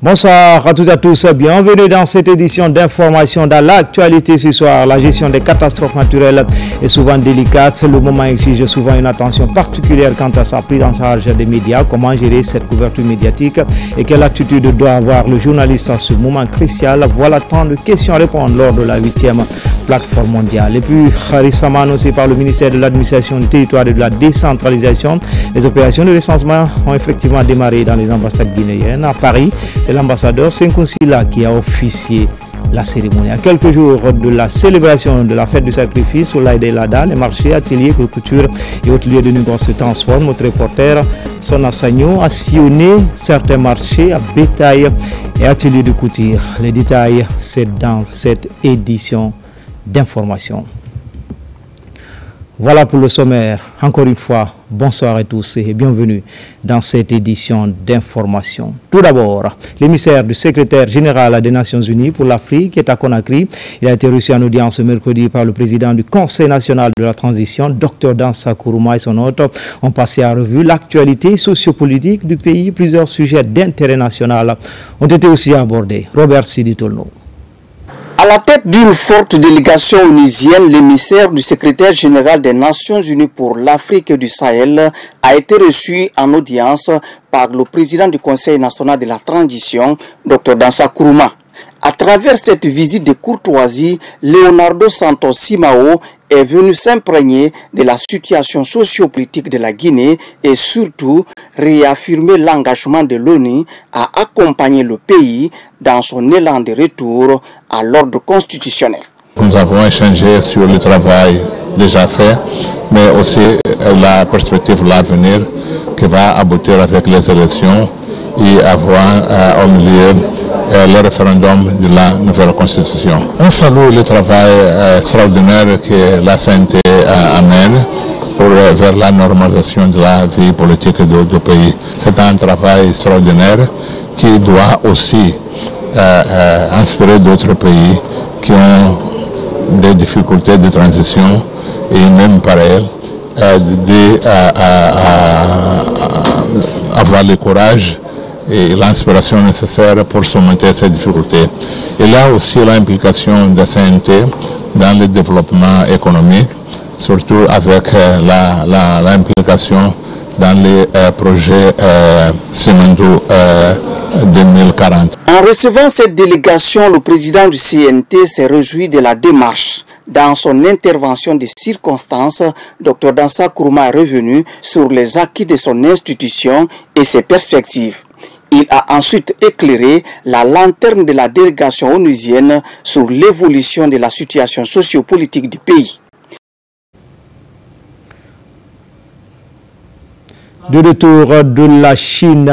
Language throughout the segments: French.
Bonsoir à toutes et à tous, bienvenue dans cette édition d'information dans l'actualité ce soir. La gestion des catastrophes naturelles est souvent délicate, le moment exige souvent une attention particulière quant à sa prise en charge des médias, comment gérer cette couverture médiatique et quelle attitude doit avoir le journaliste à ce moment crucial. Voilà tant de questions à répondre lors de la 8e plateforme mondiale. Et puis récemment annoncé par le ministère de l'administration du territoire et de la décentralisation, les opérations de recensement ont effectivement démarré dans les ambassades guinéennes. À Paris, c'est l'ambassadeur Senkou Sila qui a officié la cérémonie. À quelques jours de la célébration de la fête du sacrifice au Laïdé Lada, les marchés, ateliers, couture et autres lieux de négoce se transforment. Notre reporter Sona Sagno a sillonné certains marchés à bétail et ateliers de couture. Les détails, c'est dans cette édition d'information. Voilà pour le sommaire. Encore une fois, bonsoir à tous et bienvenue dans cette édition d'information. Tout d'abord, l'émissaire du secrétaire général des Nations Unies pour l'Afrique est à Conakry. Il a été reçu en audience mercredi par le président du Conseil national de la transition, Dr Dansa Kourouma, et son hôte ont passé à revue l'actualité sociopolitique du pays. Plusieurs sujets d'intérêt national ont été aussi abordés. Robert Sidi Tolno. À la tête d'une forte délégation onusienne, l'émissaire du secrétaire général des Nations Unies pour l'Afrique et du Sahel a été reçu en audience par le président du Conseil national de la transition, Dr Dansa Kourouma. À travers cette visite de courtoisie, Leonardo Santos Simao est venu s'imprégner de la situation sociopolitique de la Guinée et surtout réaffirmer l'engagement de l'ONU à accompagner le pays dans son élan de retour à l'ordre constitutionnel. Nous avons échangé sur le travail déjà fait, mais aussi la perspective de l'avenir qui va aboutir avec les élections et avoir au milieu le référendum de la nouvelle constitution. On salue le travail extraordinaire que la CNT amène vers la normalisation de la vie politique du pays. C'est un travail extraordinaire qui doit aussi inspirer d'autres pays qui ont des difficultés de transition et même par elles avoir le courage et l'inspiration nécessaire pour surmonter ces difficultés. Il y a aussi l'implication de la CNT dans le développement économique, surtout avec l'implication dans les projets Semendo 2040. En recevant cette délégation, le président du CNT s'est réjoui de la démarche. Dans son intervention de circonstances, Dr Dansa Kourouma est revenu sur les acquis de son institution et ses perspectives. Il a ensuite éclairé la lanterne de la délégation onusienne sur l'évolution de la situation sociopolitique du pays. De retour de la Chine,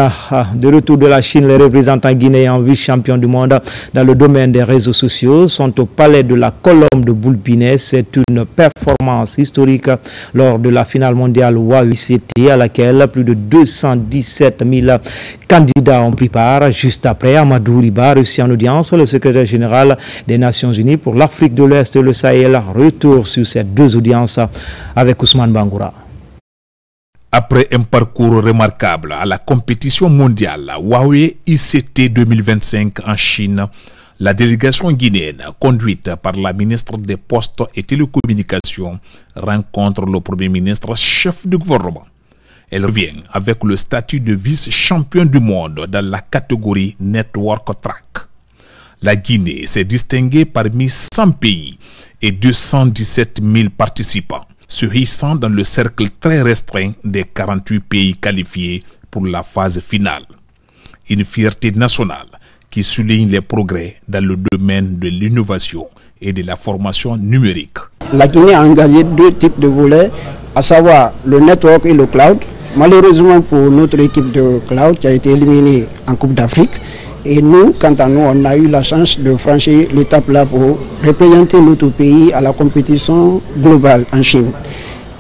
les représentants guinéens vice-champions du monde dans le domaine des réseaux sociaux sont au palais de la Colombe de Boulpinès. C'est une performance historique lors de la finale mondiale WAUCT à laquelle plus de 217 000 candidats ont pris part. Juste après, Amadou Riba reçu en audience le secrétaire général des Nations Unies pour l'Afrique de l'Est et le Sahel. Retour sur ces deux audiences avec Ousmane Bangoura. Après un parcours remarquable à la compétition mondiale Huawei ICT 2025 en Chine, la délégation guinéenne, conduite par la ministre des Postes et Télécommunications, rencontre le Premier ministre chef du gouvernement. Elle revient avec le statut de vice-champion du monde dans la catégorie Network Track. La Guinée s'est distinguée parmi 100 pays et 217 000 participants, se hissant dans le cercle très restreint des 48 pays qualifiés pour la phase finale. Une fierté nationale qui souligne les progrès dans le domaine de l'innovation et de la formation numérique. La Guinée a engagé deux types de volets, à savoir le network et le cloud. Malheureusement pour notre équipe de cloud qui a été éliminée en Coupe d'Afrique, et nous, quant à nous, on a eu la chance de franchir l'étape là pour représenter notre pays à la compétition globale en Chine.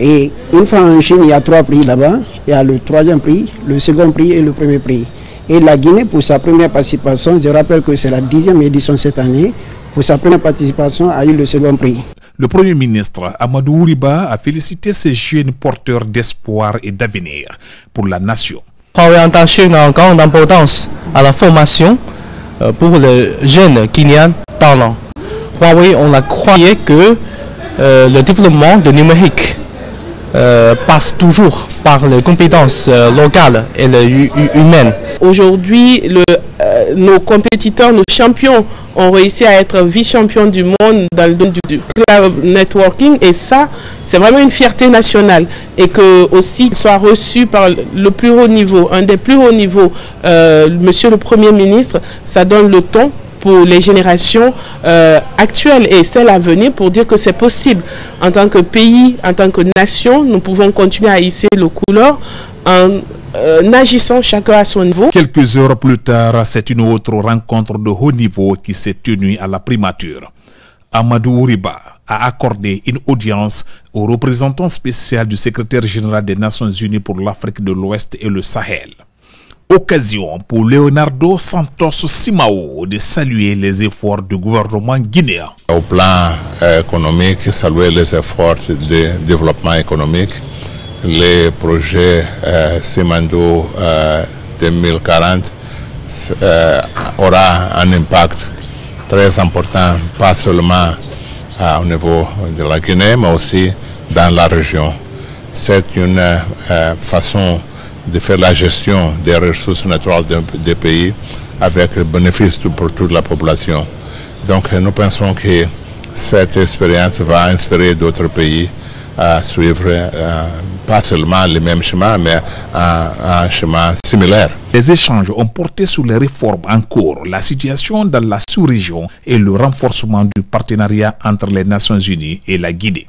Et une fois en Chine, il y a 3 prix là-bas. Il y a le 3e prix, le 2e prix et le 1er prix. Et la Guinée, pour sa première participation, je rappelle que c'est la 10e édition cette année, pour sa première participation, a eu le 2e prix. Le Premier ministre Amadou Riba a félicité ces jeunes porteurs d'espoir et d'avenir pour la nation. Huawei attache une grande importance à la formation pour les jeunes Guinéens talents. Huawei, on a croyé que le développement de numérique passe toujours par les compétences locales et humaines. Aujourd'hui, nos compétiteurs, nos champions ont réussi à être vice-champions du monde dans le domaine du cloud networking, et ça, c'est vraiment une fierté nationale, et que aussi soit reçu par le plus haut niveau, un des plus hauts niveaux, Monsieur le Premier ministre, ça donne le ton pour les générations actuelles et celles à venir, pour dire que c'est possible. En tant que pays, en tant que nation, nous pouvons continuer à hisser le couleur en agissant chacun à son niveau. Quelques heures plus tard, c'est une autre rencontre de haut niveau qui s'est tenue à la primature. Amadou Riba a accordé une audience au représentant spécial du secrétaire général des Nations Unies pour l'Afrique de l'Ouest et le Sahel. Occasion pour Leonardo Santos Simao de saluer les efforts du gouvernement guinéen. Au plan économique, saluer les efforts de développement économique, les projets Simando 2040 aura un impact très important, pas seulement au niveau de la Guinée, mais aussi dans la région. C'est une façon de faire la gestion des ressources naturelles des pays avec le bénéfice pour toute la population. Donc nous pensons que cette expérience va inspirer d'autres pays à suivre pas seulement le même chemin, mais un chemin similaire. Les échanges ont porté sur les réformes en cours, la situation dans la sous-région et le renforcement du partenariat entre les Nations Unies et la Guinée.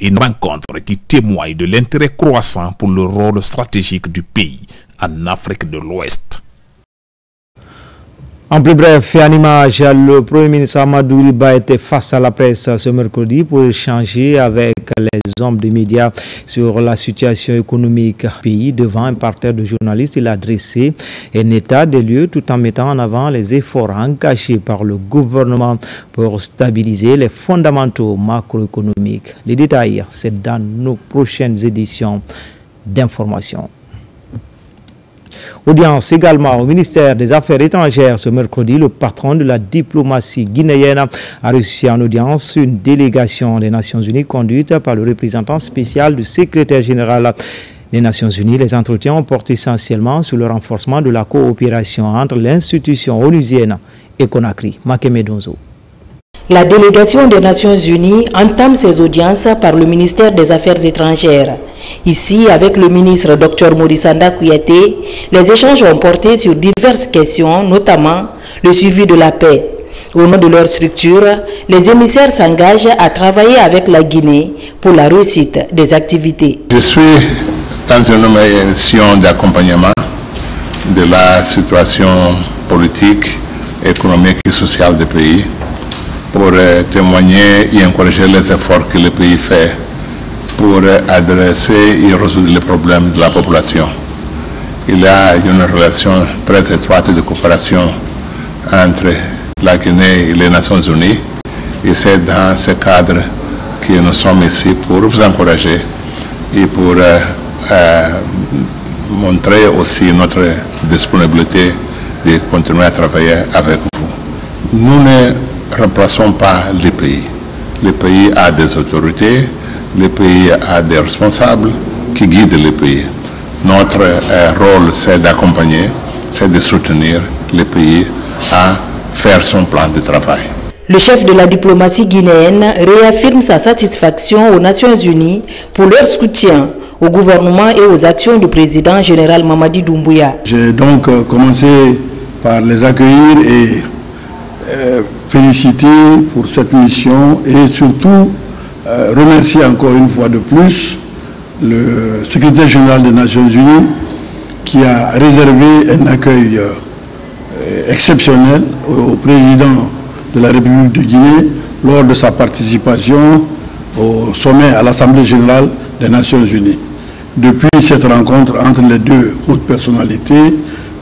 Une rencontre qui témoigne de l'intérêt croissant pour le rôle stratégique du pays en Afrique de l'Ouest. En plus bref et en image, le Premier ministre Amadou Riba était face à la presse ce mercredi pour échanger avec les hommes des médias sur la situation économique du pays. Devant un parterre de journalistes, il a dressé un état des lieux tout en mettant en avant les efforts engagés par le gouvernement pour stabiliser les fondamentaux macroéconomiques. Les détails, c'est dans nos prochaines éditions d'information. Audience également au ministère des Affaires étrangères ce mercredi. Le patron de la diplomatie guinéenne a reçu en audience une délégation des Nations Unies conduite par le représentant spécial du secrétaire général des Nations Unies. Les entretiens ont porté essentiellement sur le renforcement de la coopération entre l'institution onusienne et Conakry. Makeme Donzo. La délégation des Nations Unies entame ses audiences par le ministère des Affaires étrangères. Ici, avec le ministre Dr Morisanda Kouyaté, les échanges ont porté sur diverses questions, notamment le suivi de la paix. Au nom de leur structure, les émissaires s'engagent à travailler avec la Guinée pour la réussite des activités. Je suis dans une mission d'accompagnement de la situation politique, économique et sociale du pays, pour témoigner et encourager les efforts que le pays fait pour adresser et résoudre les problèmes de la population. Il y a une relation très étroite de coopération entre la Guinée et les Nations Unies, et c'est dans ce cadre que nous sommes ici pour vous encourager et pour montrer aussi notre disponibilité de continuer à travailler avec vous. Nous ne remplaçons pas les pays. Le pays a des autorités, le pays a des responsables qui guident le pays. Notre rôle, c'est d'accompagner, c'est de soutenir le pays à faire son plan de travail. Le chef de la diplomatie guinéenne réaffirme sa satisfaction aux Nations Unies pour leur soutien au gouvernement et aux actions du président général Mamadi Doumbouya. J'ai donc commencé par les accueillir et féliciter pour cette mission et surtout remercier encore une fois de plus le secrétaire général des Nations Unies qui a réservé un accueil exceptionnel au président de la République de Guinée lors de sa participation au sommet à l'Assemblée générale des Nations Unies. Depuis cette rencontre entre les deux hautes personnalités,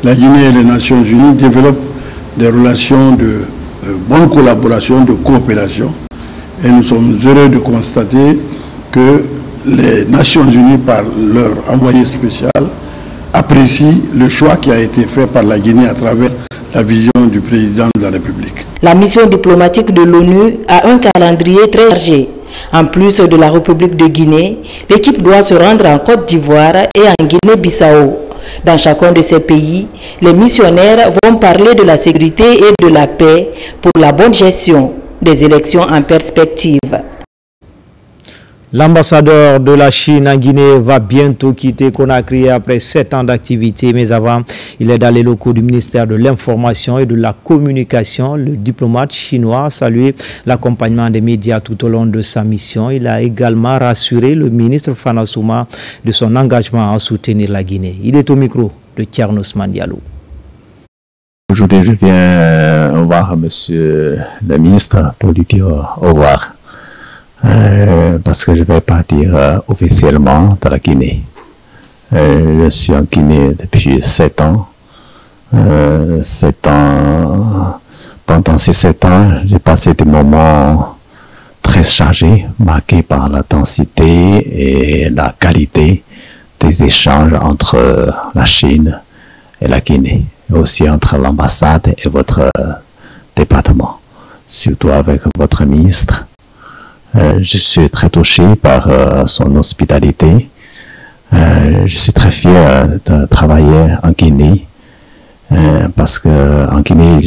la Guinée et les Nations Unies développent des relations de bonne collaboration, de coopération. Et nous sommes heureux de constater que les Nations Unies, par leur envoyé spécial, apprécient le choix qui a été fait par la Guinée à travers la vision du président de la République. La mission diplomatique de l'ONU a un calendrier très chargé. En plus de la République de Guinée, l'équipe doit se rendre en Côte d'Ivoire et en Guinée-Bissau. Dans chacun de ces pays, les missionnaires vont parler de la sécurité et de la paix pour la bonne gestion des élections en perspective. L'ambassadeur de la Chine en Guinée va bientôt quitter Conakry après 7 ans d'activité. Mais avant, il est dans les locaux du ministère de l'Information et de la Communication. Le diplomate chinois a salué l'accompagnement des médias tout au long de sa mission. Il a également rassuré le ministre Fana Souma de son engagement à soutenir la Guinée. Il est au micro de Thiernos Mandialou. Aujourd'hui, je viens voir monsieur le ministre pour lui dire au revoir. Parce que je vais partir officiellement de la Guinée. Je suis en Guinée depuis 7 ans. 7 ans. Pendant ces 7 ans, j'ai passé des moments très chargés, marqués par la densité et la qualité des échanges entre la Chine et la Guinée, et aussi entre l'ambassade et votre département, surtout avec votre ministre. Je suis très touché par son hospitalité. Je suis très fier de travailler en Guinée parce que en Guinée,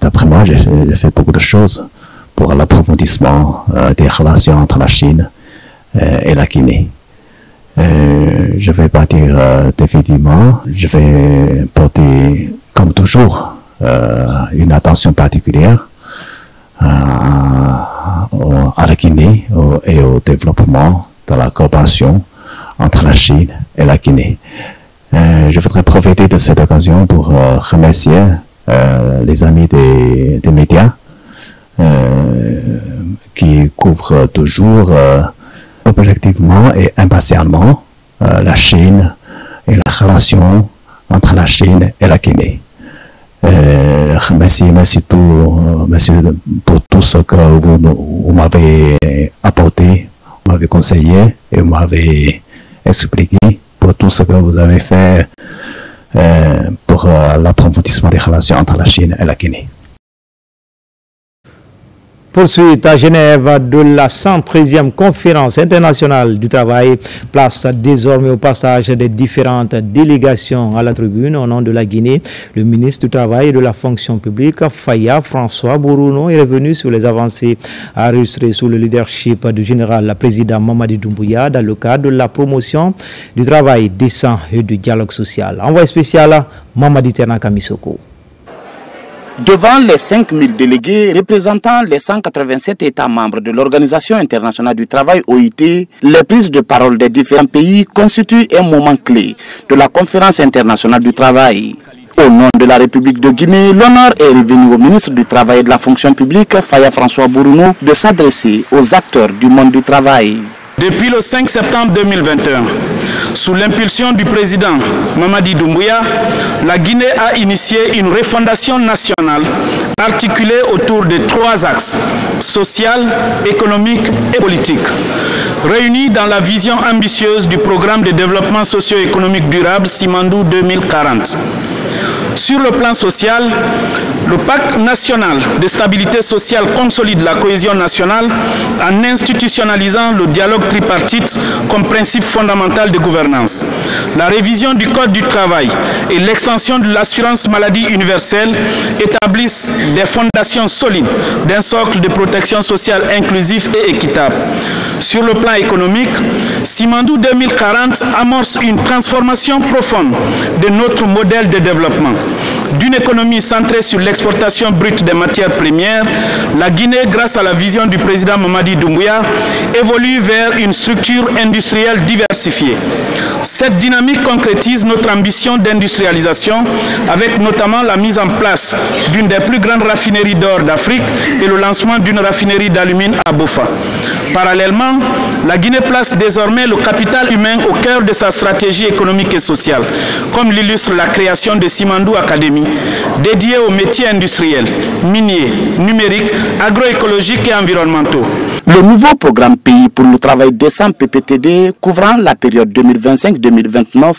d'après moi, j'ai fait beaucoup de choses pour l'approfondissement des relations entre la Chine et la Guinée. Je vais partir définitivement. Je vais porter, comme toujours, une attention particulière à la Guinée et au développement de la coopération entre la Chine et la Guinée. Je voudrais profiter de cette occasion pour remercier les amis des médias qui couvrent toujours objectivement et impartialement la Chine et la relation entre la Chine et la Guinée. Merci pour tout ce que vous m'avez apporté, vous m'avez conseillé et vous m'avez expliqué pour tout ce que vous avez fait pour l'approfondissement des relations entre la Chine et la Guinée. Poursuite à Genève de la 113e conférence internationale du travail, place désormais au passage des différentes délégations à la tribune. Au nom de la Guinée, le ministre du Travail et de la fonction publique, Faya François Bourouno, est revenu sur les avancées enregistrées sous le leadership du général président Mamadi Doumbouya dans le cadre de la promotion du travail décent et du dialogue social. Envoyé spécial Mamadi Ternaka Misoko. Devant les 5000 délégués représentant les 187 États membres de l'Organisation internationale du travail OIT, les prises de parole des différents pays constituent un moment clé de la conférence internationale du travail. Au nom de la République de Guinée, l'honneur est revenu au ministre du Travail et de la fonction publique, Faya François Bourouno, de s'adresser aux acteurs du monde du travail. Depuis le 5 septembre 2021, sous l'impulsion du président Mamadi Doumbouya, la Guinée a initié une refondation nationale articulée autour de 3 axes, social, économique et politique, réunis dans la vision ambitieuse du programme de développement socio-économique durable Simandou 2040. Sur le plan social, le pacte national de stabilité sociale consolide la cohésion nationale en institutionnalisant le dialogue tripartite comme principe fondamental de gouvernance. La révision du Code du travail et l'extension de l'assurance maladie universelle établissent des fondations solides d'un socle de protection sociale inclusif et équitable. Sur le plan économique, Simandou 2040 amorce une transformation profonde de notre modèle de développement. D'une économie centrée sur l'exportation brute des matières premières, la Guinée, grâce à la vision du président Mamadi Doumbouya, évolue vers une structure industrielle diversifiée. Cette dynamique concrétise notre ambition d'industrialisation avec notamment la mise en place d'une des plus grandes raffineries d'or d'Afrique et le lancement d'une raffinerie d'alumine à Bofa. Parallèlement, la Guinée place désormais le capital humain au cœur de sa stratégie économique et sociale, comme l'illustre la création de Simandou Academy, dédiée aux métiers industriels, miniers, numériques, agroécologiques et environnementaux. Le nouveau programme Pays pour le travail décent PPTD, couvrant la période 2025-2029,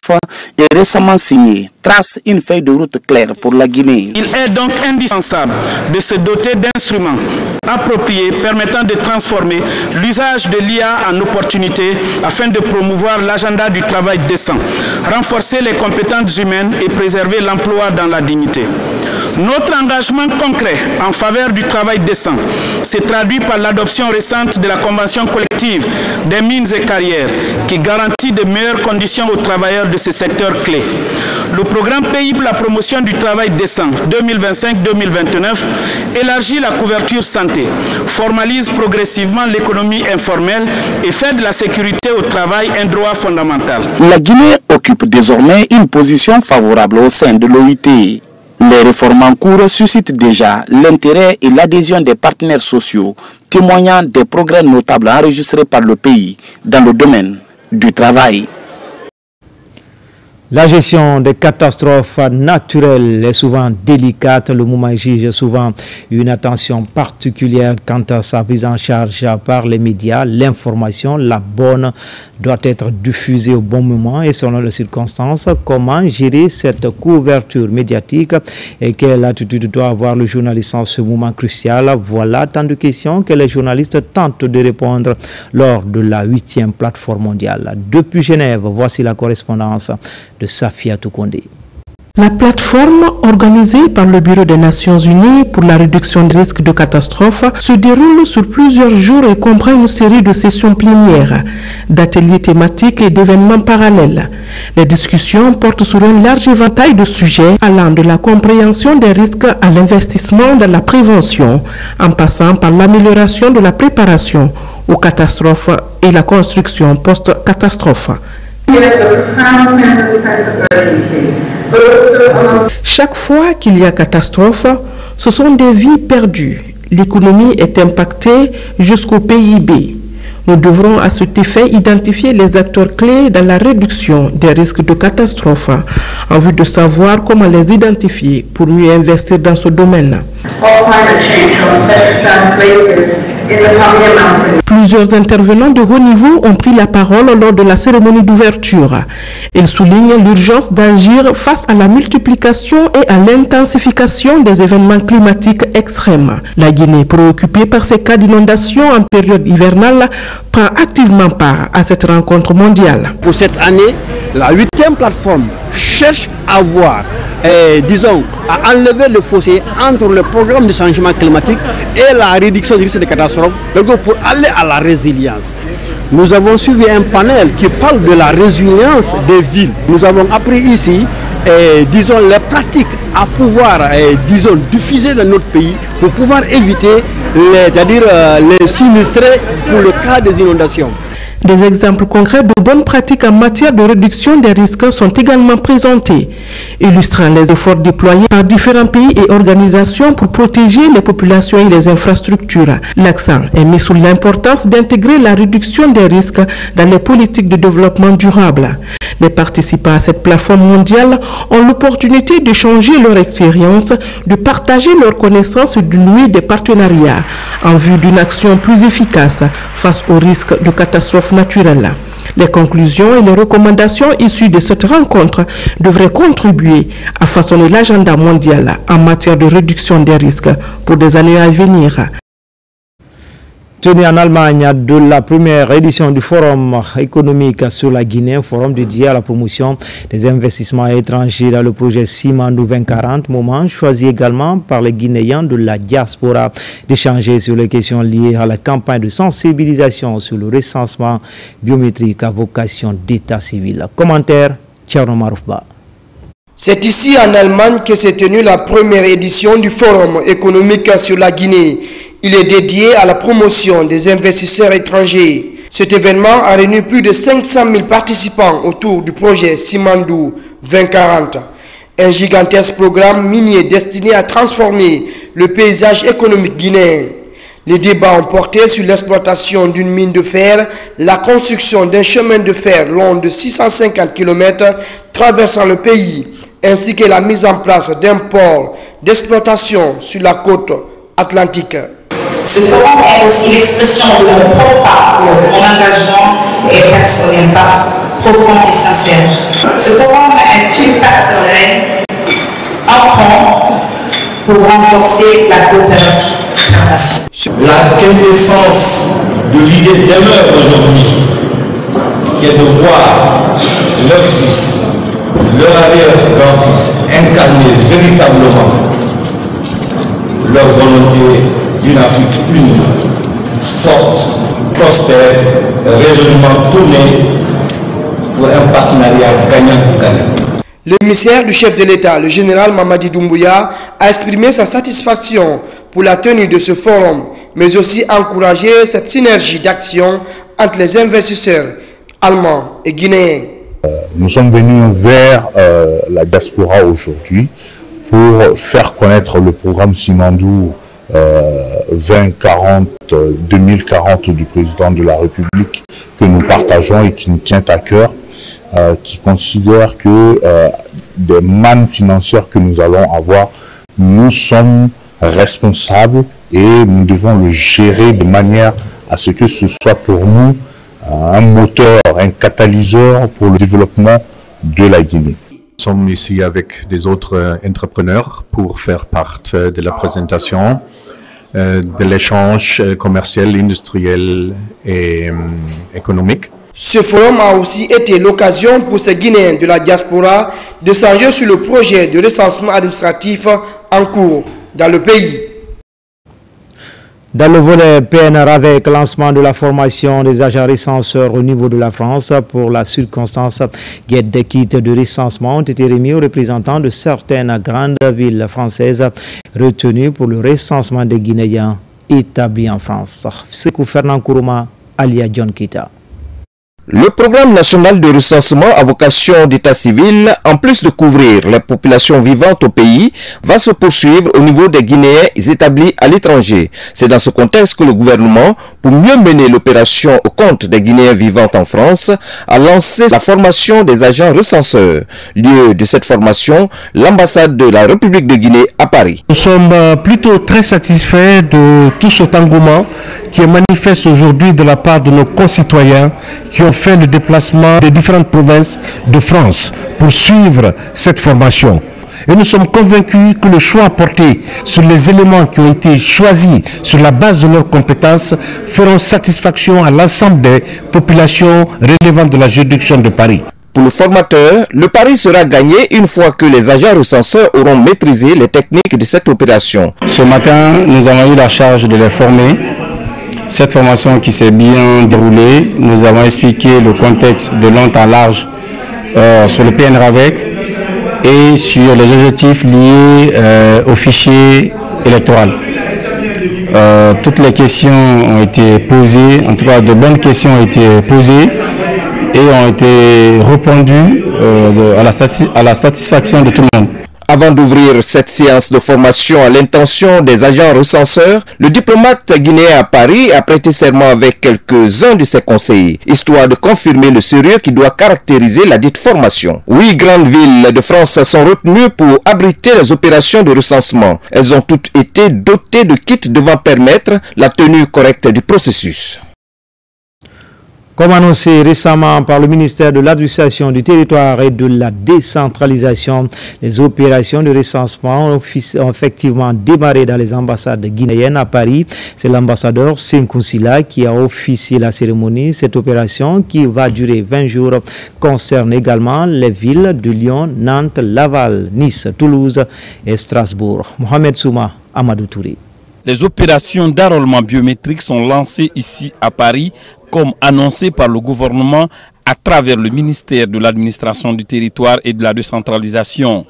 est récemment signé trace une feuille de route claire pour la Guinée. Il est donc indispensable de se doter d'instruments appropriés permettant de transformer l'usage de l'IA en opportunité afin de promouvoir l'agenda du travail décent, renforcer les compétences humaines et préserver l'emploi dans la dignité. Notre engagement concret en faveur du travail décent s'est traduit par l'adoption récente de la Convention collective des mines et carrières qui garantit de meilleures conditions aux travailleurs de ce secteur clé. Le programme Pays pour la promotion du travail décent 2025-2029 élargit la couverture santé, formalise progressivement l'économie informelle et fait de la sécurité au travail un droit fondamental. La Guinée occupe désormais une position favorable au sein de l'OIT. Les réformes en cours suscitent déjà l'intérêt et l'adhésion des partenaires sociaux, témoignant des progrès notables enregistrés par le pays dans le domaine du travail. La gestion des catastrophes naturelles est souvent délicate. Le moment exige souvent une attention particulière quant à sa prise en charge par les médias. L'information, la bonne, doit être diffusée au bon moment et selon les circonstances. Comment gérer cette couverture médiatique et quelle attitude doit avoir le journaliste en ce moment crucial? Voilà tant de questions que les journalistes tentent de répondre lors de la 8e plateforme mondiale. Depuis Genève, voici la correspondance de Safia Toukonde. La plateforme organisée par le Bureau des Nations Unies pour la réduction des risques de catastrophes se déroule sur plusieurs jours et comprend une série de sessions plénières, d'ateliers thématiques et d'événements parallèles. Les discussions portent sur un large éventail de sujets allant de la compréhension des risques à l'investissement dans la prévention, en passant par l'amélioration de la préparation aux catastrophes et la construction post-catastrophe. Chaque fois qu'il y a catastrophe, ce sont des vies perdues. L'économie est impactée jusqu'au PIB. Nous devrons à cet effet identifier les acteurs clés dans la réduction des risques de catastrophe en vue de savoir comment les identifier pour mieux investir dans ce domaine. Plusieurs intervenants de haut niveau ont pris la parole lors de la cérémonie d'ouverture. Ils soulignent l'urgence d'agir face à la multiplication et à l'intensification des événements climatiques extrêmes. La Guinée, préoccupée par ces cas d'inondation en période hivernale, prend activement part à cette rencontre mondiale. Pour cette année, la 8e plateforme cherche à voir, à enlever le fossé entre le programme de changement climatique et la réduction des risques de catastrophes, pour aller à la résilience. Nous avons suivi un panel qui parle de la résilience des villes. Nous avons appris ici, les pratiques à pouvoir, diffuser dans notre pays pour pouvoir éviter les sinistrés pour le cas des inondations. Des exemples concrets de bonnes pratiques en matière de réduction des risques sont également présentés, illustrant les efforts déployés par différents pays et organisations pour protéger les populations et les infrastructures. L'accent est mis sur l'importance d'intégrer la réduction des risques dans les politiques de développement durable. Les participants à cette plateforme mondiale ont l'opportunité d'échanger leur expérience, de partager leurs connaissances et de nouer des partenariats en vue d'une action plus efficace face aux risques de catastrophes naturelles. Les conclusions et les recommandations issues de cette rencontre devraient contribuer à façonner l'agenda mondial en matière de réduction des risques pour des années à venir. Tenu en Allemagne de la première édition du Forum économique sur la Guinée, un forum dédié à la promotion des investissements étrangers dans le projet Simandou 2040, moment choisi également par les Guinéens de la diaspora d'échanger sur les questions liées à la campagne de sensibilisation sur le recensement biométrique à vocation d'état civil. Commentaire, Tcherno Maroufba. C'est ici en Allemagne que s'est tenue la première édition du Forum économique sur la Guinée. Il est dédié à la promotion des investisseurs étrangers. Cet événement a réuni plus de 500 000 participants autour du projet Simandou 2040. Un gigantesque programme minier destiné à transformer le paysage économique guinéen. Les débats ont porté sur l'exploitation d'une mine de fer, la construction d'un chemin de fer long de 650 km traversant le pays, ainsi que la mise en place d'un port d'exploitation sur la côte atlantique. Ce forum est aussi l'expression de mon propre parcours, mon engagement est personnel profond et sincère. Ce forum est une passerelle, un pont pour renforcer la coopération internationale. La quintessence de l'idée demeure aujourd'hui, qui est de voir leur fils, leur arrière-grand-fils incarner véritablement leur volonté d'une Afrique unie, forte, prospère, résolument tournée pour un partenariat gagnant-gagnant. L'émissaire du chef de l'État, le général Mamadi Doumbouya, a exprimé sa satisfaction pour la tenue de ce forum, mais aussi encouragé cette synergie d'action entre les investisseurs allemands et guinéens. Nous sommes venus vers la diaspora aujourd'hui pour faire connaître le programme Simandou 2040 du président de la République que nous partageons et qui nous tient à cœur, qui considère que des mannes financières que nous allons avoir, nous sommes responsables et nous devons le gérer de manière à ce que ce soit pour nous un moteur, un catalyseur pour le développement de la Guinée. Nous sommes ici avec des autres entrepreneurs pour faire partie de la présentation de l'échange commercial, industriel et économique. Ce forum a aussi été l'occasion pour ces Guinéens de la diaspora de s'engager sur le projet de recensement administratif en cours dans le pays. Dans le volet PNR, avec le lancement de la formation des agents recenseurs au niveau de la France pour la circonstance, guide des kits de recensement ont été remis aux représentants de certaines grandes villes françaises retenues pour le recensement des Guinéens établis en France. Sekou Fernand Kourouma, alia John Kita. Le programme national de recensement à vocation d'état civil, en plus de couvrir les populations vivantes au pays, va se poursuivre au niveau des Guinéens établis à l'étranger. C'est dans ce contexte que le gouvernement, pour mieux mener l'opération au compte des Guinéens vivants en France, a lancé la formation des agents recenseurs. Lieu de cette formation, l'ambassade de la République de Guinée à Paris. Nous sommes plutôt très satisfaits de tout cet engouement qui est manifeste aujourd'hui de la part de nos concitoyens qui ont fait le déplacement des différentes provinces de France pour suivre cette formation. Et nous sommes convaincus que le choix porté sur les éléments qui ont été choisis sur la base de leurs compétences feront satisfaction à l'ensemble des populations relevantes de la juridiction de Paris. Pour le formateur, le pari sera gagné une fois que les agents recenseurs auront maîtrisé les techniques de cette opération. Ce matin, nous avons eu la charge de les former. Cette formation qui s'est bien déroulée, nous avons expliqué le contexte de long en large sur le PNR avec et sur les objectifs liés au fichier électoral. Toutes les questions ont été posées, en tout cas de bonnes questions ont été posées et ont été répondues à la satisfaction de tout le monde. Avant d'ouvrir cette séance de formation à l'intention des agents recenseurs, le diplomate guinéen à Paris a prêté serment avec quelques-uns de ses conseillers, histoire de confirmer le sérieux qui doit caractériser la dite formation. 8 grandes villes de France sont retenues pour abriter les opérations de recensement. Elles ont toutes été dotées de kits devant permettre la tenue correcte du processus. Comme annoncé récemment par le ministère de l'Administration du Territoire et de la Décentralisation, les opérations de recensement ont effectivement démarré dans les ambassades guinéennes à Paris. C'est l'ambassadeur Senkou Sila qui a officié la cérémonie. Cette opération, qui va durer 20 jours, concerne également les villes de Lyon, Nantes, Laval, Nice, Toulouse et Strasbourg. Mohamed Souma, Amadou Touré. Les opérations d'enrôlement biométrique sont lancées ici à Paris, comme annoncé par le gouvernement à travers le ministère de l'Administration du Territoire et de la Décentralisation.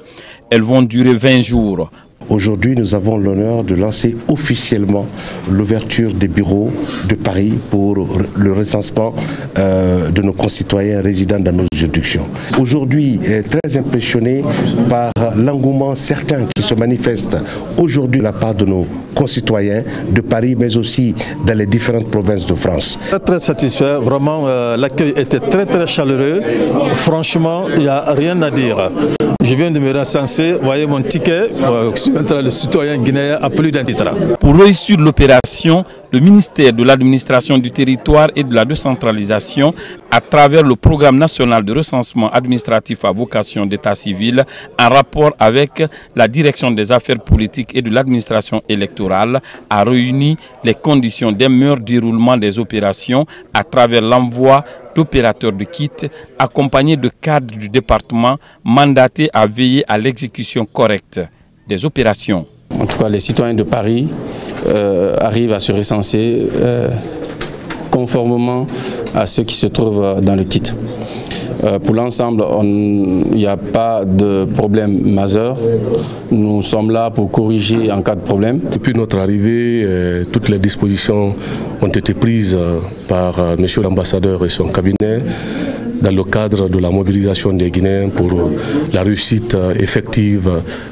Elles vont durer 20 jours. Aujourd'hui, nous avons l'honneur de lancer officiellement l'ouverture des bureaux de Paris pour le recensement de nos concitoyens résidant dans nos juridictions. Aujourd'hui, très impressionné par l'engouement certain qui se manifeste aujourd'hui de la part de nos concitoyens de Paris, mais aussi dans les différentes provinces de France. Très satisfait, vraiment l'accueil était très chaleureux. Franchement, il n'y a rien à dire. Je viens de me recenser, voyez mon ticket, le citoyen guinéen a plus d'un titre. Pour réussir l'opération, Le ministère de l'administration du territoire et de la décentralisation, à travers le programme national de recensement administratif à vocation d'état civil, en rapport avec la direction des affaires politiques et de l'administration électorale, a réuni les conditions d'un meilleur déroulement des opérations à travers l'envoi d'opérateurs de kits accompagnés de cadres du département mandatés à veiller à l'exécution correcte des opérations. En tout cas, les citoyens de Paris arrivent à se recenser conformément à ce qui se trouve dans le kit. Pour l'ensemble, il n'y a pas de problème majeur. Nous sommes là pour corriger en cas de problème. Depuis notre arrivée, toutes les dispositions ont été prises par M. l'ambassadeur et son cabinet dans le cadre de la mobilisation des Guinéens pour la réussite effective,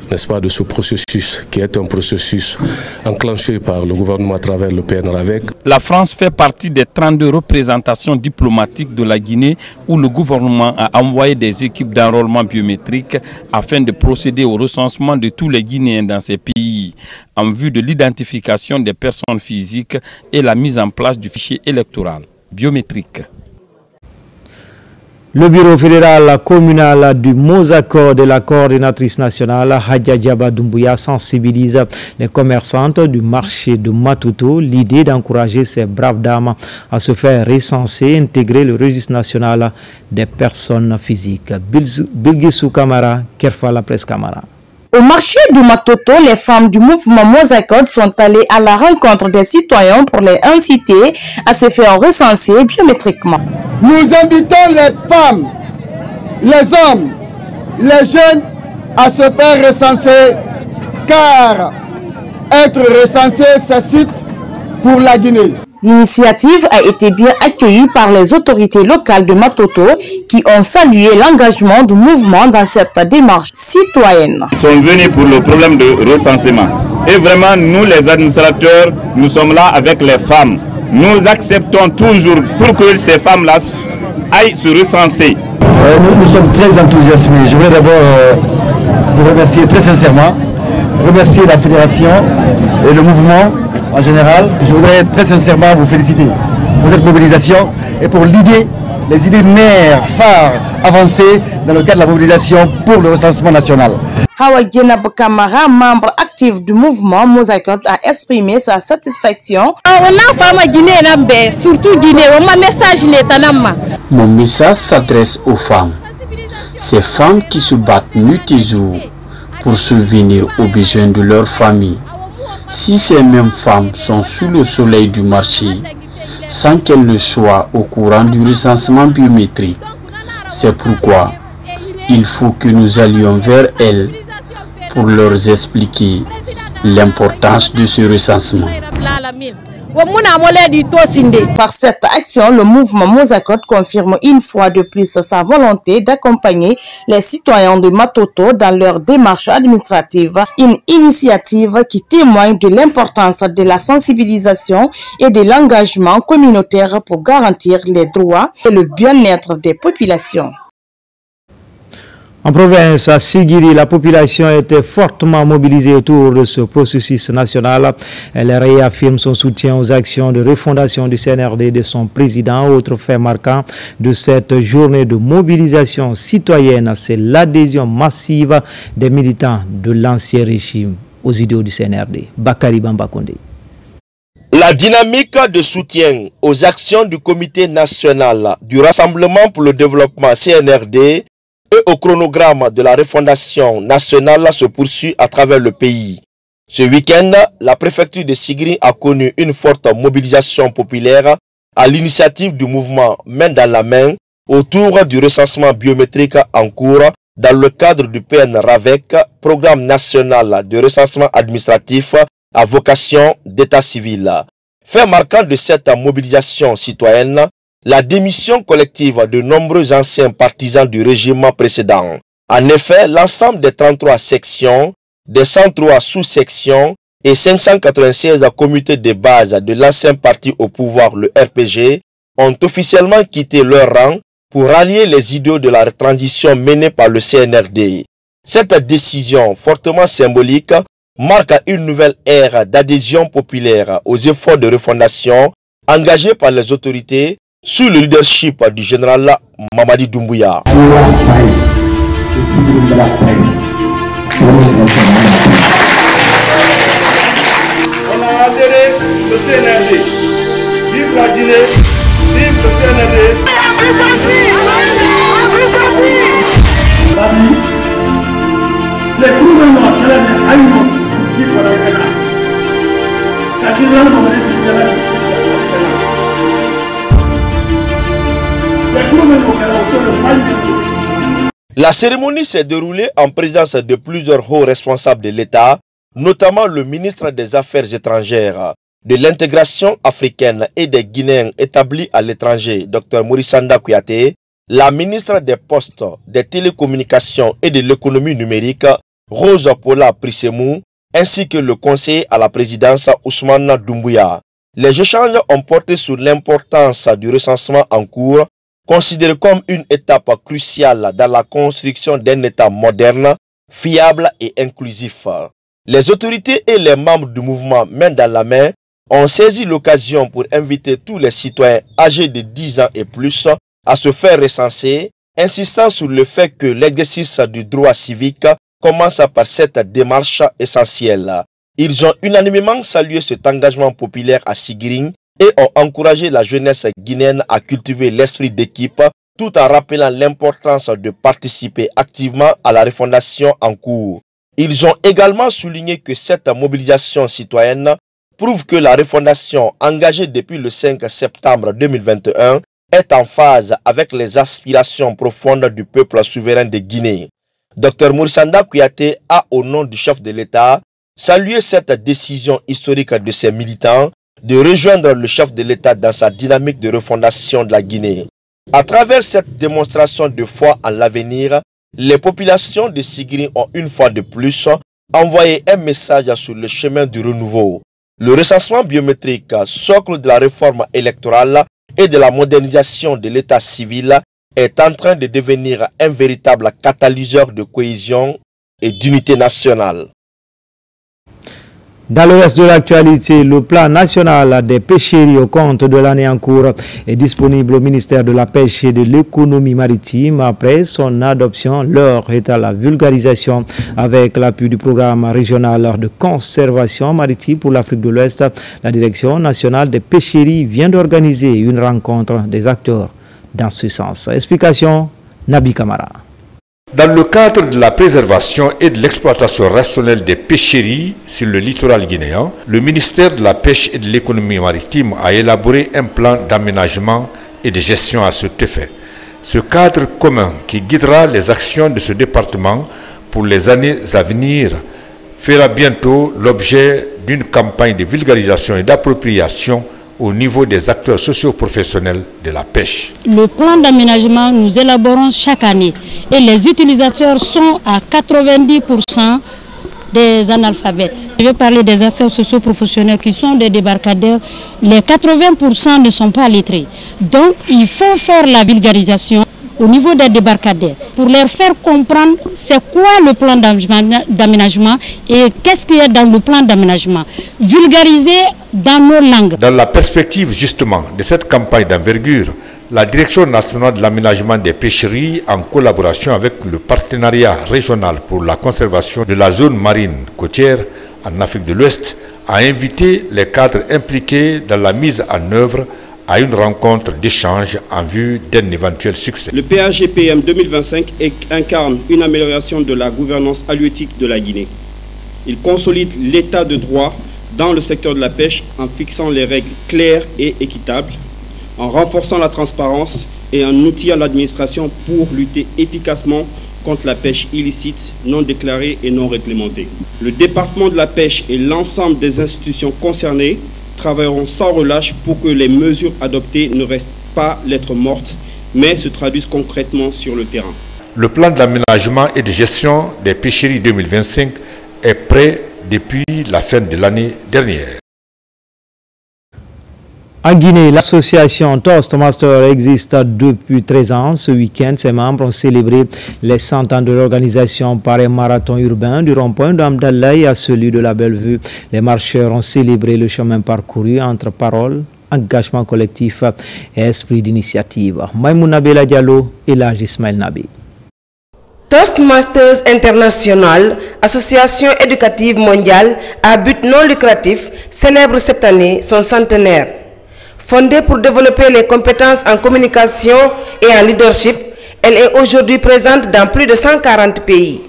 n'est-ce pas, de ce processus qui est un processus enclenché par le gouvernement à travers le PNRAVEC. La France fait partie des 32 représentations diplomatiques de la Guinée où le gouvernement a envoyé des équipes d'enrôlement biométrique afin de procéder au recensement de tous les Guinéens dans ces pays en vue de l'identification des personnes physiques et la mise en place du fichier électoral biométrique. Le bureau fédéral communal du Mosacor de la coordinatrice nationale Hadja Diaba Doumbouya sensibilise les commerçantes du marché de Matuto. L'idée d'encourager ces braves dames à se faire recenser, intégrer le registre national des personnes physiques. Bilgisou Kamara, Kerfa la presse Kamara. Au marché du Matoto, les femmes du mouvement Mosacor sont allées à la rencontre des citoyens pour les inciter à se faire recenser biométriquement. Nous invitons les femmes, les hommes, les jeunes à se faire recenser car être recensé, c'est site pour la Guinée. L'initiative a été bien accueillie par les autorités locales de Matoto qui ont salué l'engagement du mouvement dans cette démarche citoyenne. Ils sont venus pour le problème de recensement. Et vraiment, nous les administrateurs, nous sommes là avec les femmes. Nous acceptons toujours pour que ces femmes-là aillent se recenser. Nous sommes très enthousiasmés. Je voudrais d'abord vous remercier très sincèrement, remercier la fédération et le mouvement en général. Je voudrais très sincèrement vous féliciter pour cette mobilisation et pour les idées mères, phares, avancées dans le cadre de la mobilisation pour le recensement national. Hawa Djenab Kamara, membre actif du mouvement Mosacor, a exprimé sa satisfaction. Mon message s'adresse aux femmes. Ces femmes qui se battent nuit et jour pour subvenir aux besoins de leur famille. Si ces mêmes femmes sont sous le soleil du marché, sans qu'elles le soient au courant du recensement biométrique, c'est pourquoi il faut que nous allions vers elles pour leur expliquer l'importance de ce recensement. Par cette action, le mouvement Mosacor confirme une fois de plus sa volonté d'accompagner les citoyens de Matoto dans leur démarche administrative, une initiative qui témoigne de l'importance de la sensibilisation et de l'engagement communautaire pour garantir les droits et le bien-être des populations. En province, à Sigiri, la population était fortement mobilisée autour de ce processus national. Elle réaffirme son soutien aux actions de refondation du CNRD de son président. Autre fait marquant de cette journée de mobilisation citoyenne, c'est l'adhésion massive des militants de l'ancien régime aux idéaux du CNRD. Bakari Bambakonde. La dynamique de soutien aux actions du comité national du Rassemblement pour le développement CNRD et au chronogramme de la refondation nationale se poursuit à travers le pays. Ce week-end, la préfecture de Sigiri a connu une forte mobilisation populaire à l'initiative du mouvement Main dans la main autour du recensement biométrique en cours dans le cadre du PNRAVEC, Programme national de recensement administratif à vocation d'état civil. Fait marquant de cette mobilisation citoyenne, la démission collective de nombreux anciens partisans du régime précédent. En effet, l'ensemble des 33 sections, des 103 sous-sections et 596 comités de base de l'ancien parti au pouvoir, le RPG, ont officiellement quitté leur rang pour rallier les idéaux de la transition menée par le CNRD. Cette décision fortement symbolique marque une nouvelle ère d'adhésion populaire aux efforts de refondation engagés par les autorités sous le leadership du général Mamadi Doumbouya. On a adhéré le CNRD. Vive la Guinée, vive le CNRD. Les gouvernements qui La cérémonie s'est déroulée en présence de plusieurs hauts responsables de l'État, notamment le ministre des Affaires étrangères, de l'intégration africaine et des Guinéens établis à l'étranger, Dr Maurice Sanda Kouyaté, la ministre des Postes, des Télécommunications et de l'économie numérique, Rose Paula Prissemou, ainsi que le conseiller à la présidence Ousmane Doumbouya. Les échanges ont porté sur l'importance du recensement en cours, considéré comme une étape cruciale dans la construction d'un État moderne, fiable et inclusif. Les autorités et les membres du mouvement main dans la main ont saisi l'occasion pour inviter tous les citoyens âgés de 10 ans et plus à se faire recenser, insistant sur le fait que l'exercice du droit civique commence par cette démarche essentielle. Ils ont unanimement salué cet engagement populaire à Sigiring et ont encouragé la jeunesse guinéenne à cultiver l'esprit d'équipe tout en rappelant l'importance de participer activement à la refondation en cours. Ils ont également souligné que cette mobilisation citoyenne prouve que la refondation engagée depuis le 5 septembre 2021 est en phase avec les aspirations profondes du peuple souverain de Guinée. Dr Maurice Sanda Kouyaté a, au nom du chef de l'État, salué cette décision historique de ses militants de rejoindre le chef de l'État dans sa dynamique de refondation de la Guinée. À travers cette démonstration de foi en l'avenir, les populations de Sigiring ont une fois de plus envoyé un message sur le chemin du renouveau. Le recensement biométrique, socle de la réforme électorale et de la modernisation de l'État civil, est en train de devenir un véritable catalyseur de cohésion et d'unité nationale. Dans le reste de l'actualité, le plan national des pêcheries au compte de l'année en cours est disponible au ministère de la Pêche et de l'économie maritime. Après son adoption, l'heure est à la vulgarisation avec l'appui du programme régional de conservation maritime pour l'Afrique de l'Ouest. La direction nationale des pêcheries vient d'organiser une rencontre des acteurs dans ce sens. Explication, Nabi Kamara. Dans le cadre de la préservation et de l'exploitation rationnelle des pêcheries sur le littoral guinéen, le ministère de la Pêche et de l'économie maritime a élaboré un plan d'aménagement et de gestion à cet effet. Ce cadre commun qui guidera les actions de ce département pour les années à venir fera bientôt l'objet d'une campagne de vulgarisation et d'appropriation au niveau des acteurs socio-professionnels de la pêche. Le plan d'aménagement, nous élaborons chaque année et les utilisateurs sont à 90% des analphabètes. Je vais parler des acteurs socio-professionnels qui sont des débarcadères. Les 80% ne sont pas lettrés. Donc, il faut faire la vulgarisation au niveau des débarcadères pour leur faire comprendre c'est quoi le plan d'aménagement et qu'est-ce qu'il y a dans le plan d'aménagement. Vulgariser dans nos langues. Dans la perspective justement de cette campagne d'envergure, la Direction nationale de l'aménagement des pêcheries, en collaboration avec le partenariat régional pour la conservation de la zone marine côtière en Afrique de l'Ouest, a invité les cadres impliqués dans la mise en œuvre à une rencontre d'échange en vue d'un éventuel succès. Le PAGPM 2025 incarne une amélioration de la gouvernance halieutique de la Guinée. Il consolide l'état de droit dans le secteur de la pêche en fixant les règles claires et équitables, en renforçant la transparence et en outillant l'administration pour lutter efficacement contre la pêche illicite, non déclarée et non réglementée. Le département de la pêche et l'ensemble des institutions concernées travailleront sans relâche pour que les mesures adoptées ne restent pas lettres mortes, mais se traduisent concrètement sur le terrain. Le plan d'aménagement et de gestion des pêcheries 2025 est prêt depuis la fin de l'année dernière. En Guinée, l'association Toastmaster existe depuis 13 ans. Ce week-end, ses membres ont célébré les 100 ans de l'organisation par un marathon urbain du rond-point d'Amdallaye à celui de la Bellevue. Les marcheurs ont célébré le chemin parcouru entre paroles, engagement collectif et esprit d'initiative. Maïmouna Bella Diallo et l'âge Ismaël Nabi. Toastmasters International, association éducative mondiale à but non lucratif, célèbre cette année son centenaire. Fondée pour développer les compétences en communication et en leadership, elle est aujourd'hui présente dans plus de 140 pays.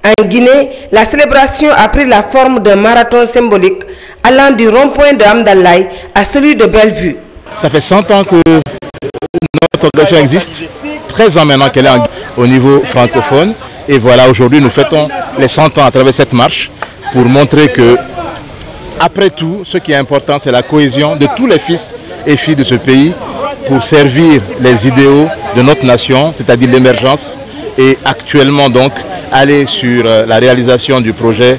En Guinée, la célébration a pris la forme d'un marathon symbolique allant du rond-point de Amdallaye à celui de Bellevue. Ça fait 100 ans que notre organisation existe, 13 ans maintenant qu'elle est au niveau francophone. Et voilà, aujourd'hui nous fêtons les 100 ans à travers cette marche pour montrer que, après tout, ce qui est important, c'est la cohésion de tous les fils et filles de ce pays pour servir les idéaux de notre nation, c'est-à-dire l'émergence, et actuellement donc aller sur la réalisation du projet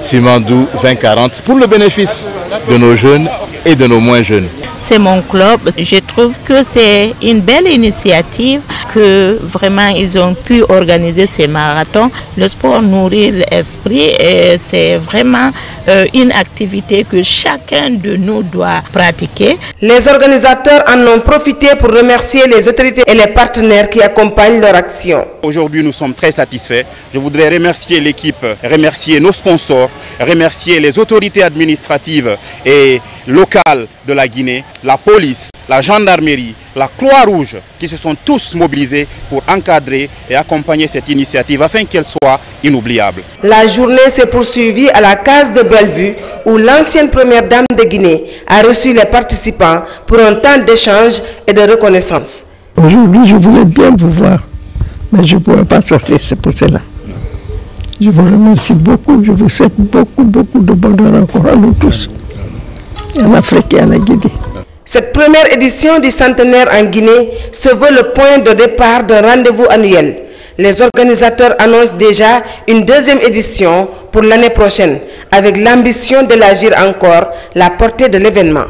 Simandou 2040 pour le bénéfice de nos jeunes et de nos moins jeunes. C'est mon club. Je trouve que c'est une belle initiative que vraiment ils ont pu organiser ces marathons. Le sport nourrit l'esprit et c'est vraiment une activité que chacun de nous doit pratiquer. Les organisateurs en ont profité pour remercier les autorités et les partenaires qui accompagnent leur action. Aujourd'hui, nous sommes très satisfaits. Je voudrais remercier l'équipe, remercier nos sponsors, remercier les autorités administratives et locales de la Guinée, la police, la gendarmerie, la Croix-Rouge, qui se sont tous mobilisés pour encadrer et accompagner cette initiative afin qu'elle soit inoubliable. La journée s'est poursuivie à la case de Bellevue où l'ancienne première dame de Guinée a reçu les participants pour un temps d'échange et de reconnaissance. Aujourd'hui, je voulais bien vous voir, mais je ne pourrais pas sortir, c'est pour cela. Je vous remercie beaucoup, je vous souhaite beaucoup de bonheur encore à nous tous, en Afrique et en Guinée. Cette première édition du centenaire en Guinée se veut le point de départ d'un rendez-vous annuel. Les organisateurs annoncent déjà une deuxième édition pour l'année prochaine, avec l'ambition d'élargir encore la portée de l'événement.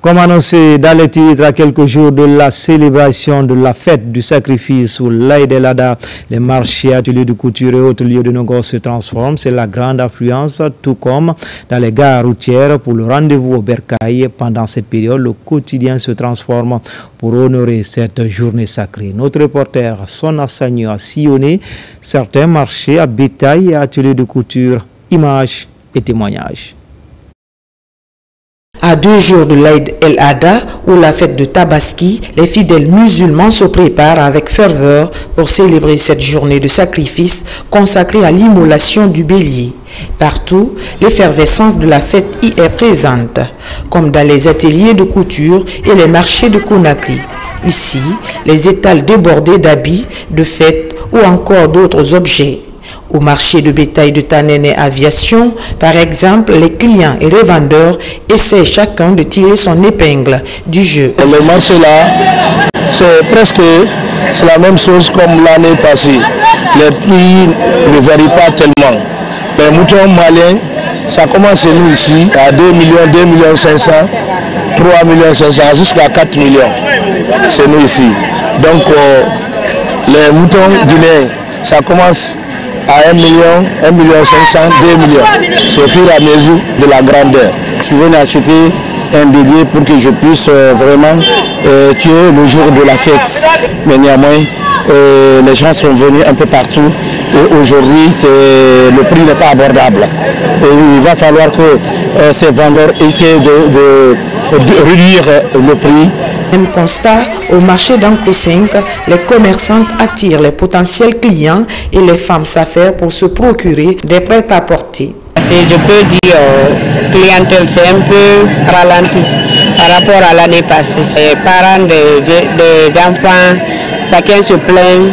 Comme annoncé dans les titres à quelques jours de la célébration de la fête du sacrifice ou l'Aïd el-Adha, les marchés, ateliers de couture et autres lieux de négoce se transforment. C'est la grande affluence, tout comme dans les gares routières pour le rendez-vous au Bercail. Pendant cette période, le quotidien se transforme pour honorer cette journée sacrée. Notre reporter Sona Sagno a sillonné certains marchés à bétail et ateliers de couture, images et témoignages. À 2 jours de l'Aïd el-Adha ou la fête de Tabaski, les fidèles musulmans se préparent avec ferveur pour célébrer cette journée de sacrifice consacrée à l'immolation du bélier. Partout, l'effervescence de la fête y est présente, comme dans les ateliers de couture et les marchés de Conakry. Ici, les étals débordés d'habits, de fêtes ou encore d'autres objets. Au marché de bétail de Tanen et Aviation, par exemple, les clients et revendeurs essaient chacun de tirer son épingle du jeu. Le marché là, c'est presque la même chose comme l'année passée. Les prix ne varient pas tellement. Les moutons maliens, ça commence chez nous ici à 2 millions, 2 millions 500, 3 millions 500 jusqu'à 4 millions. C'est nous ici. Donc les moutons guinéens, ça commence à 1 million, 1 million 500, 2 millions. C'est au fur et à mesure de la grandeur. Je viens acheter un bélier pour que je puisse vraiment tuer le jour de la fête. Mais néanmoins, les gens sont venus un peu partout et aujourd'hui le prix n'est pas abordable. Et il va falloir que ces vendeurs essaient de réduire le prix. Même constat, au marché d'Anko 5, les commerçantes attirent les potentiels clients et les femmes s'affairent pour se procurer des prêt-à-porter. Je peux dire, clientèle c'est un peu ralenti par rapport à l'année passée. Les parents des enfants, chacun se plaint,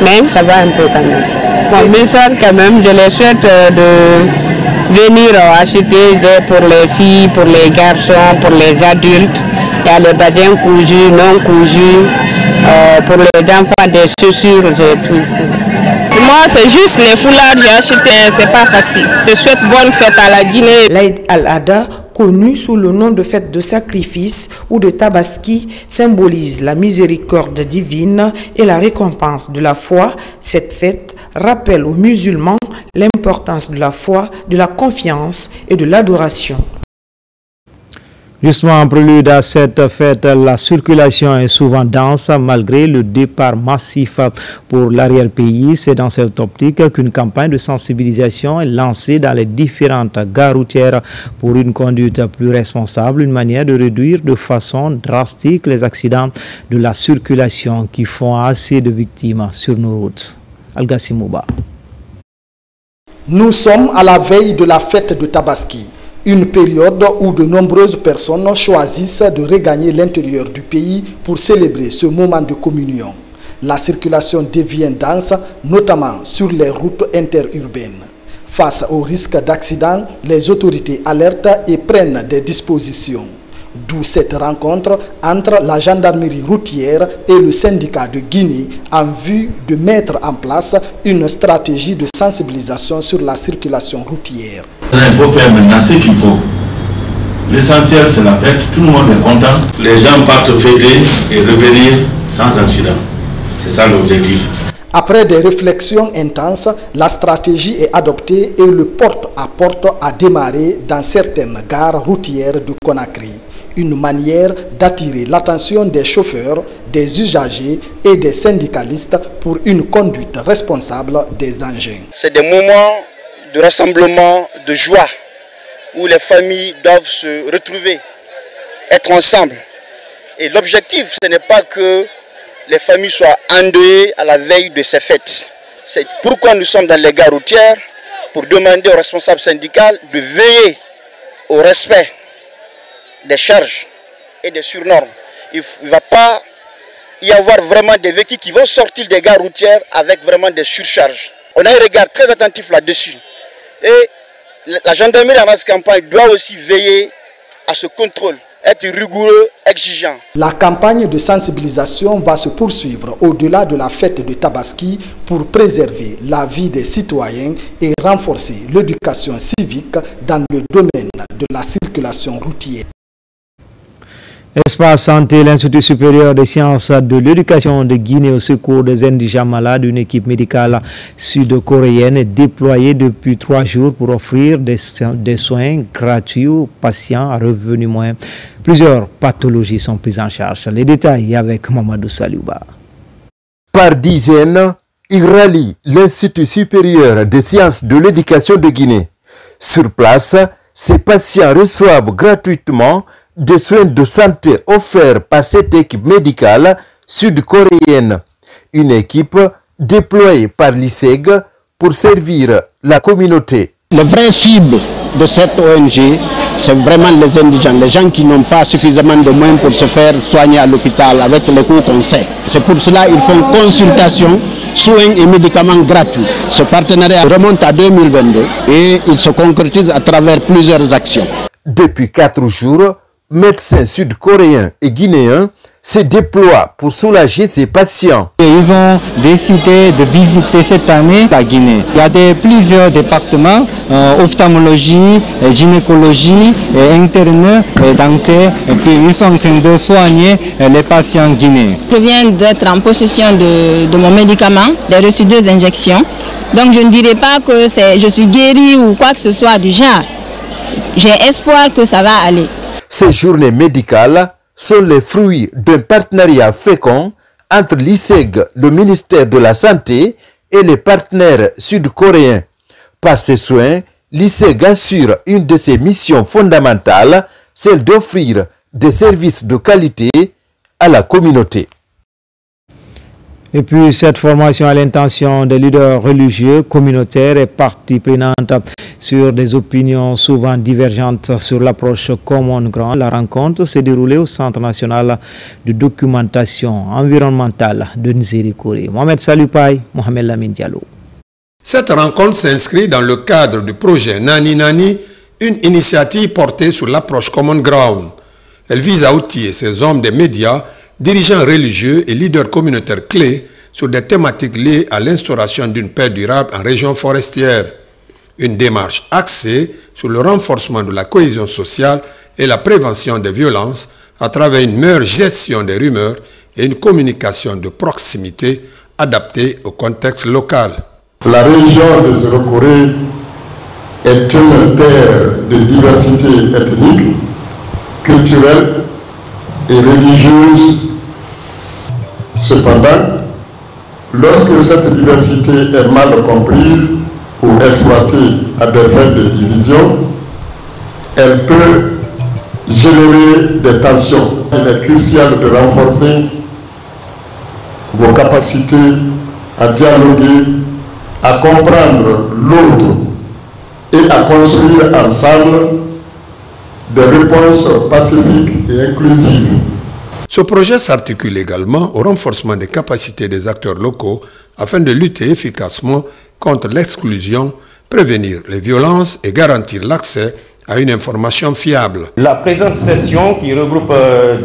mais ça va un peu quand même. Bon, mes soeurs quand même, je les souhaite de venir acheter pour les filles, pour les garçons, pour les adultes. Il y a les badins cousus, non cousus, pour les enfants des chaussures et tout ici. Moi, c'est juste les foulards que j'ai achetés, c'est pas facile. Je souhaite bonne fête à la Guinée. L'Aïd el-Adha connue sous le nom de fête de sacrifice ou de Tabaski, symbolise la miséricorde divine et la récompense de la foi. Cette fête rappelle aux musulmans l'importance de la foi, de la confiance et de l'adoration. Justement, en prélude à cette fête, la circulation est souvent dense malgré le départ massif pour l'arrière-pays. C'est dans cette optique qu'une campagne de sensibilisation est lancée dans les différentes gares routières pour une conduite plus responsable, une manière de réduire de façon drastique les accidents de la circulation qui font assez de victimes sur nos routes. Algassi Mouba. Nous sommes à la veille de la fête de Tabaski. Une période où de nombreuses personnes choisissent de regagner l'intérieur du pays pour célébrer ce moment de communion. La circulation devient dense, notamment sur les routes interurbaines. Face au risque d'accident, les autorités alertent et prennent des dispositions. D'où cette rencontre entre la gendarmerie routière et le syndicat de Guinée en vue de mettre en place une stratégie de sensibilisation sur la circulation routière. Il faut faire maintenant ce qu'il faut. L'essentiel c'est la fête, tout le monde est content. Les gens partent fêter et revenir sans accident. C'est ça l'objectif. Après des réflexions intenses, la stratégie est adoptée et le porte-à-porte a démarré dans certaines gares routières de Conakry. Une manière d'attirer l'attention des chauffeurs, des usagers et des syndicalistes pour une conduite responsable des engins. C'est des moments de rassemblement, de joie, où les familles doivent se retrouver, être ensemble. Et l'objectif, ce n'est pas que les familles soient endeuillées à la veille de ces fêtes. C'est pourquoi nous sommes dans les gares routières, pour demander aux responsables syndicaux de veiller au respect des charges et des surnormes. Il ne va pas y avoir vraiment des véhicules qui vont sortir des gares routières avec vraiment des surcharges. On a un regard très attentif là-dessus. Et la gendarmerie en cette campagne doit aussi veiller à ce contrôle, être rigoureux, exigeant. La campagne de sensibilisation va se poursuivre au-delà de la fête de Tabaski pour préserver la vie des citoyens et renforcer l'éducation civique dans le domaine de la circulation routière. Espace Santé, l'Institut supérieur des sciences de l'éducation de Guinée au secours des indigents malades, une équipe médicale sud-coréenne est déployée depuis 3 jours pour offrir des soins gratuits aux patients à revenus moyens. Plusieurs pathologies sont prises en charge. Les détails avec Mamadou Saliouba. Par dizaines, ils rallient l'Institut supérieur des sciences de l'éducation de Guinée. Sur place, ces patients reçoivent gratuitement des soins de santé offerts par cette équipe médicale sud-coréenne. Une équipe déployée par l'ISEG pour servir la communauté. Le vrai cible de cette ONG, c'est vraiment les indigents, les gens qui n'ont pas suffisamment de moyens pour se faire soigner à l'hôpital avec les coûts qu'on sait. C'est pour cela qu'ils font consultation, soins et médicaments gratuits. Ce partenariat remonte à 2022 et il se concrétise à travers plusieurs actions. Depuis 4 jours, médecins sud-coréens et guinéens se déploient pour soulager ces patients. Ils ont décidé de visiter cette année la Guinée. Il y a plusieurs départements, ophtalmologie, gynécologie, interne, dentaire, et puis ils sont en train de soigner les patients guinéens. Je viens d'être en possession de mon médicament, j'ai reçu 2 injections. Donc je ne dirais pas que je suis guérie ou quoi que ce soit du genre. J'ai espoir que ça va aller. Ces journées médicales sont les fruits d'un partenariat fécond entre l'ISEG, le ministère de la Santé, et les partenaires sud-coréens. Par ces soins, l'ISEG assure une de ses missions fondamentales, celle d'offrir des services de qualité à la communauté. Et puis cette formation à l'intention des leaders religieux, communautaires et parties prenantes sur des opinions souvent divergentes sur l'approche Common Ground. La rencontre s'est déroulée au Centre national de documentation environnementale de Nzérikouré. Mohamed Saloupay, Mohamed Lamine Diallo. Cette rencontre s'inscrit dans le cadre du projet Nani Nani, une initiative portée sur l'approche Common Ground. Elle vise à outiller ces hommes des médias, dirigeants religieux et leaders communautaires clés sur des thématiques liées à l'instauration d'une paix durable en région forestière. Une démarche axée sur le renforcement de la cohésion sociale et la prévention des violences à travers une meilleure gestion des rumeurs et une communication de proximité adaptée au contexte local. La région de Zéro-Corée est une terre de diversité ethnique, culturelle et religieuse. Cependant, lorsque cette diversité est mal comprise ou exploitée à des fins de division, elle peut générer des tensions. Il est crucial de renforcer vos capacités à dialoguer, à comprendre l'autre et à construire ensemble des réponses pacifiques et inclusives. Ce projet s'articule également au renforcement des capacités des acteurs locaux afin de lutter efficacement contre l'exclusion, prévenir les violences et garantir l'accès à une information fiable. La présente session, qui regroupe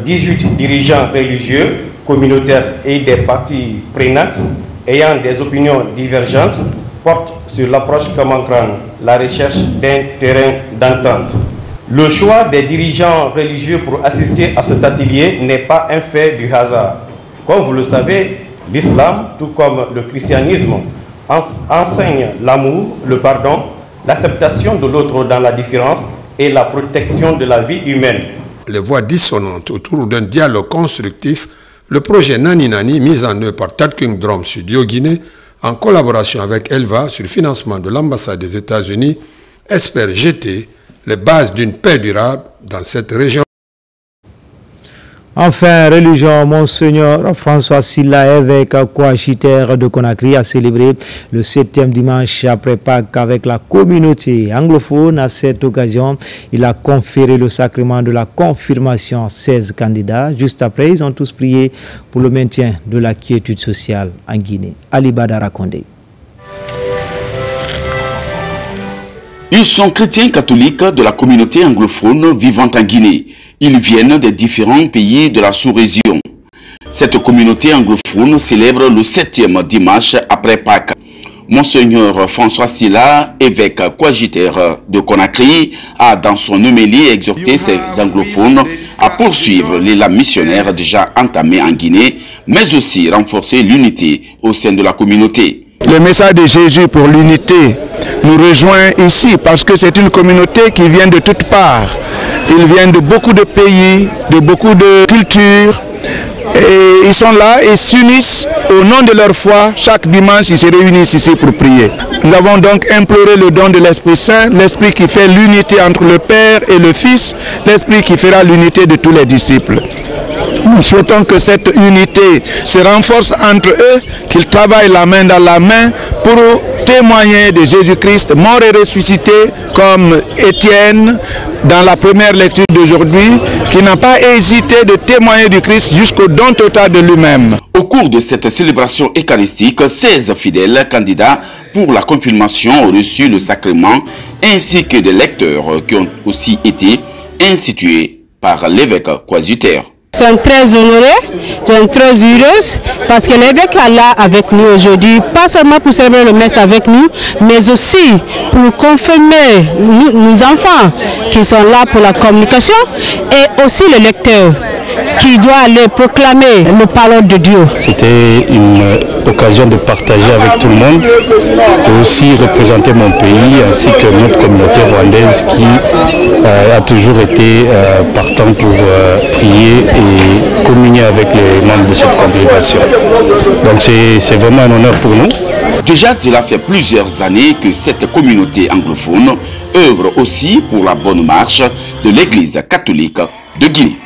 18 dirigeants religieux, communautaires et des parties prenantes ayant des opinions divergentes, porte sur l'approche Kamankrang, la recherche d'un terrain d'entente. Le choix des dirigeants religieux pour assister à cet atelier n'est pas un fait du hasard. Comme vous le savez, l'islam, tout comme le christianisme, enseigne l'amour, le pardon, l'acceptation de l'autre dans la différence et la protection de la vie humaine. Les voix dissonantes autour d'un dialogue constructif, le projet Nani Nani, mis en œuvre par Talking Drum Studio Guinée, en collaboration avec Elva sur le financement de l'ambassade des États-Unis, espère jeter les bases d'une paix durable dans cette région. Enfin, religion, Monseigneur François Silla, évêque coachitaire de Conakry, a célébré le 7e dimanche après Pâques avec la communauté anglophone. À cette occasion, il a conféré le sacrement de la confirmation à 16 candidats. Juste après, ils ont tous prié pour le maintien de la quiétude sociale en Guinée. Ali Badara Kondé. Ils sont chrétiens catholiques de la communauté anglophone vivant en Guinée. Ils viennent des différents pays de la sous-région. Cette communauté anglophone célèbre le 7e dimanche après Pâques. Monseigneur François Silla, évêque coagitaire de Conakry, a dans son homélie exhorté ces anglophones à poursuivre l'élan missionnaire déjà entamé en Guinée, mais aussi renforcer l'unité au sein de la communauté. Le message de Jésus pour l'unité nous rejoint ici parce que c'est une communauté qui vient de toutes parts. Ils viennent de beaucoup de pays, de beaucoup de cultures. Et ils sont là et s'unissent au nom de leur foi. Chaque dimanche, ils se réunissent ici pour prier. Nous avons donc imploré le don de l'Esprit Saint, l'Esprit qui fait l'unité entre le Père et le Fils, l'Esprit qui fera l'unité de tous les disciples. Nous souhaitons que cette unité se renforce entre eux, qu'ils travaillent la main dans la main pour témoigner de Jésus-Christ mort et ressuscité, comme Étienne dans la première lecture d'aujourd'hui, qui n'a pas hésité de témoigner du Christ jusqu'au don total de lui-même. Au cours de cette célébration eucharistique, 16 fidèles candidats pour la confirmation ont reçu le sacrement, ainsi que des lecteurs qui ont aussi été institués par l'évêque coadjutaire. Nous sommes très honorés, nous sommes très heureuses parce que l'évêque est là avec nous aujourd'hui, pas seulement pour célébrer le messe avec nous, mais aussi pour confirmer nos enfants qui sont là pour la communication et aussi le lecteur qui doit aller proclamer la parole de Dieu. C'était une occasion de partager avec tout le monde et aussi représenter mon pays ainsi que notre communauté rwandaise qui a toujours été partant pour prier et communier avec les membres de cette congrégation. Donc c'est vraiment un honneur pour nous. Déjà, cela fait plusieurs années que cette communauté anglophone œuvre aussi pour la bonne marche de l'Église catholique de Guinée.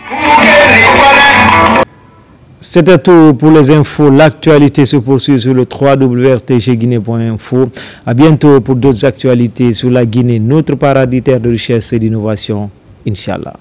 C'était tout pour les infos. L'actualité se poursuit sur le www.rtgguinée.info. À bientôt pour d'autres actualités sur la Guinée, notre paradis terre de richesse et d'innovation. Inch'Allah.